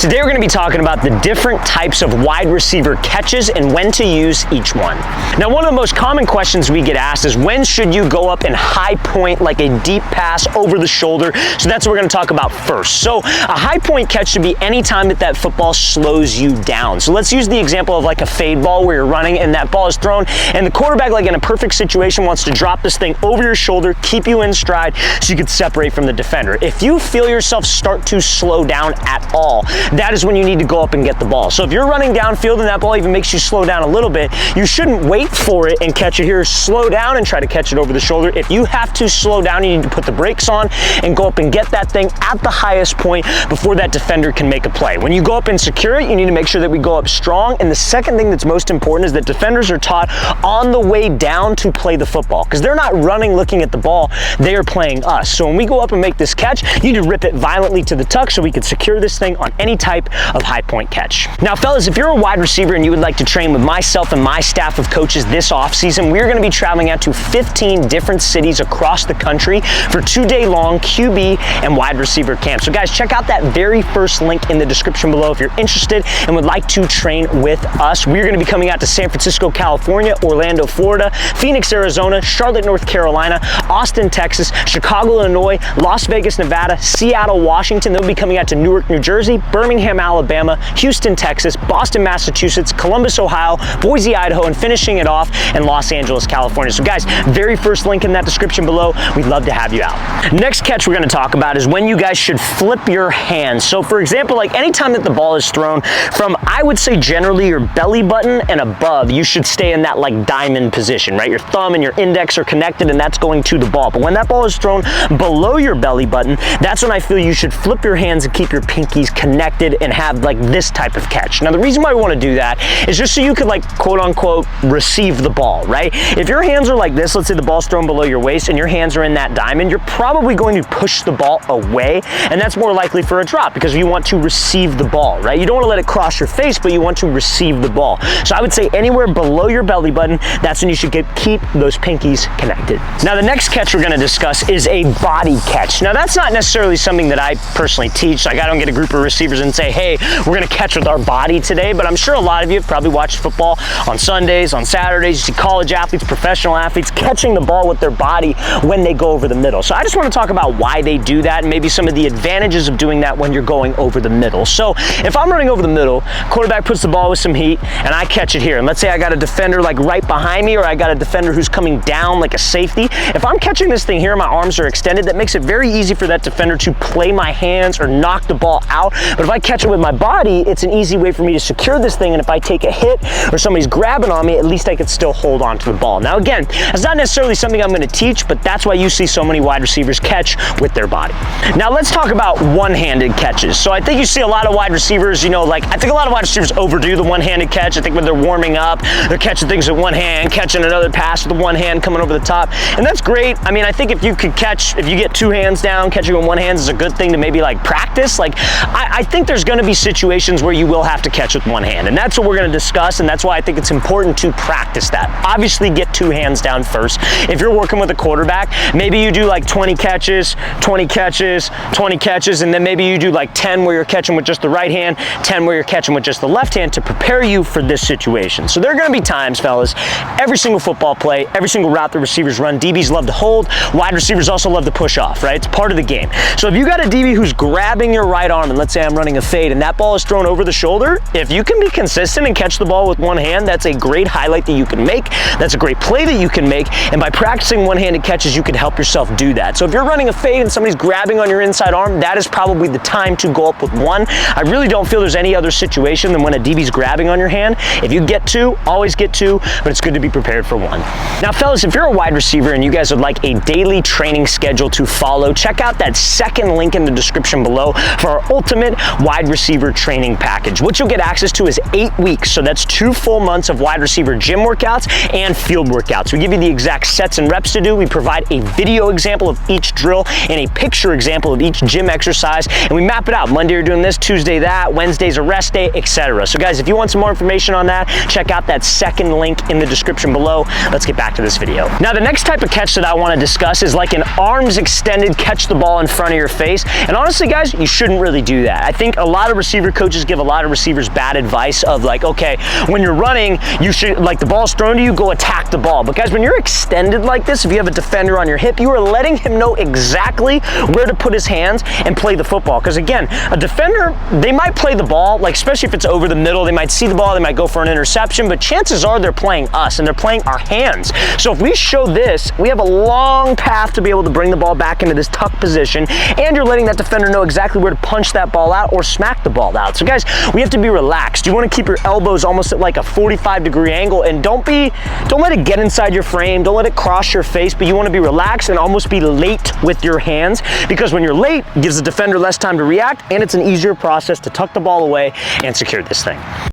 Today we're going to be talking about the different types of wide receiver catches and when to use each one. Now, one of the most common questions we get asked is when should you go up and high point like a deep pass over the shoulder? So that's what we're going to talk about first. So a high point catch should be any time that football slows you down. So let's use the example of like a fade ball where you're running and that ball is thrown and the quarterback, like in a perfect situation, wants to drop this thing over your shoulder, keep you in stride so you can separate from the defender. If you feel yourself start to slow down at all, that is when you need to go up and get the ball. So if you're running downfield and that ball even makes you slow down a little bit, you shouldn't wait for it and catch it here. Slow down and try to catch it over the shoulder. If you have to slow down, you need to put the brakes on and go up and get that thing at the highest point before that defender can make a play. When you go up and secure it, you need to make sure that we go up strong. And the second thing that's most important is that defenders are taught on the way down to play the football, because they're not running looking at the ball, they are playing us. So when we go up and make this catch, you need to rip it violently to the tuck so we can secure this thing on any type of high point catch. Now fellas, if you're a wide receiver and you would like to train with myself and my staff of coaches this off season, we're going to be traveling out to 15 different cities across the country for 2-day long QB and wide receiver camps. So guys, check out that very first link in the description below if you're interested and would like to train with us. We're going to be coming out to San Francisco, California, Orlando, Florida, Phoenix, Arizona, Charlotte, North Carolina, Austin, Texas, Chicago, Illinois, Las Vegas, Nevada, Seattle, Washington. They'll be coming out to Newark, New Jersey, Birmingham, Alabama, Houston, Texas, Boston, Massachusetts, Columbus, Ohio, Boise, Idaho, and finishing it off in Los Angeles, California. So guys, very first link in that description below. We'd love to have you out. Next catch we're going to talk about is when you guys should flip your hands. So for example, like anytime that the ball is thrown from, I would say generally your belly button and above, you should stay in that like diamond position, right? Your thumb and your index are connected and that's going to the ball. But when that ball is thrown below your belly button, that's when I feel you should flip your hands and keep your pinkies connected and have like this type of catch. Now the reason why we want to do that is just so you could like quote unquote receive the ball, right? If your hands are like this, let's say the ball's thrown below your waist and your hands are in that diamond, you're probably going to push the ball away, and that's more likely for a drop because you want to receive the ball, right? You don't want to let it cross your face, but you want to receive the ball. So I would say anywhere below your belly button, that's when you should keep those pinkies connected. Now the next catch we're going to discuss is a body catch. Now that's not necessarily something that I personally teach. Like I don't get a group of receivers and say, hey, we're going to catch with our body today, but I'm sure a lot of you have probably watched football on Sundays, on Saturdays. You see college athletes, professional athletes catching the ball with their body when they go over the middle. So I just want to talk about why they do that and maybe some of the advantages of doing that when you're going over the middle. So if I'm running over the middle, quarterback puts the ball with some heat and I catch it here. And let's say I got a defender like right behind me, or I got a defender who's coming down like a safety. If I'm catching this thing here, my arms are extended, that makes it very easy for that defender to play my hands or knock the ball out. But if I catch it with my body, it's an easy way for me to secure this thing. And if I take a hit or somebody's grabbing on me, at least I can still hold on to the ball. Now again, that's not necessarily something I'm going to teach, but that's why you see so many wide receivers catch with their body. Now let's talk about one-handed catches. So I think you see a lot of wide receivers, you know, like I think a lot of wide receivers overdo the one-handed catch. I think when they're warming up, they're catching things with one hand, catching another pass with one hand coming over the top. And that's great. I mean, I think if you could catch, if you get two hands down, catching with one hand is a good thing to maybe like practice. Like I think there's going to be situations where you will have to catch with one hand. And that's what we're going to discuss. And that's why I think it's important to practice that. Obviously get two hands down first. If you're working with a quarterback, maybe you do like 20 catches, 20 catches, 20 catches, and then maybe you do like 10 where you're catching with just the right hand, 10 where you're catching with just the left hand to prepare you for this situation. So there are going to be times, fellas, every single football play, every single route the receivers run, DBs love to hold, wide receivers also love to push off, right? It's part of the game. So if you got a DB who's grabbing your right arm, and let's say I'm running a fade and that ball is thrown over the shoulder, if you can be consistent and catch the ball with one hand, that's a great highlight that you can make. That's a great play that you can make. And by practicing one-handed catches, you can help yourself do that. So if you're running a fade and somebody's grabbing on your inside arm, that is probably the time to go up with one. I really don't feel there's any other situation than when a DB's grabbing on your hand. If you get two, always get two, but it's good to be prepared for one. Now fellas, if you're a wide receiver and you guys would like a daily training schedule to follow, check out that second link in the description below for our ultimate wide receiver training package. What you'll get access to is 8 weeks. So that's 2 full months of wide receiver gym workouts and field workouts. We give you the exact sets and reps to do. We provide a video example of each drill and a picture example of each gym exercise, and we map it out. Monday you're doing this, Tuesday that, Wednesday's a rest day, etc. So guys, if you want some more information on that, check out that second link in the description below. Let's get back to this video. Now the next type of catch that I want to discuss is like an arms extended catch the ball in front of your face. And honestly guys, you shouldn't really do that. I think think a lot of receiver coaches give a lot of receivers bad advice of like, okay, when you're running, you should, like the ball's thrown to you, go attack the ball. But guys, when you're extended like this, if you have a defender on your hip, you are letting him know exactly where to put his hands and play the football. Because again, a defender, they might play the ball, like especially if it's over the middle, they might see the ball, they might go for an interception, but chances are they're playing us and they're playing our hands. So if we show this, we have a long path to be able to bring the ball back into this tuck position, and you're letting that defender know exactly where to punch that ball out or smack the ball out. So guys, we have to be relaxed. You want to keep your elbows almost at like a 45-degree angle, and don't let it get inside your frame, don't let it cross your face, but you want to be relaxed and almost be late with your hands, because when you're late, it gives the defender less time to react, and it's an easier process to tuck the ball away and secure this thing.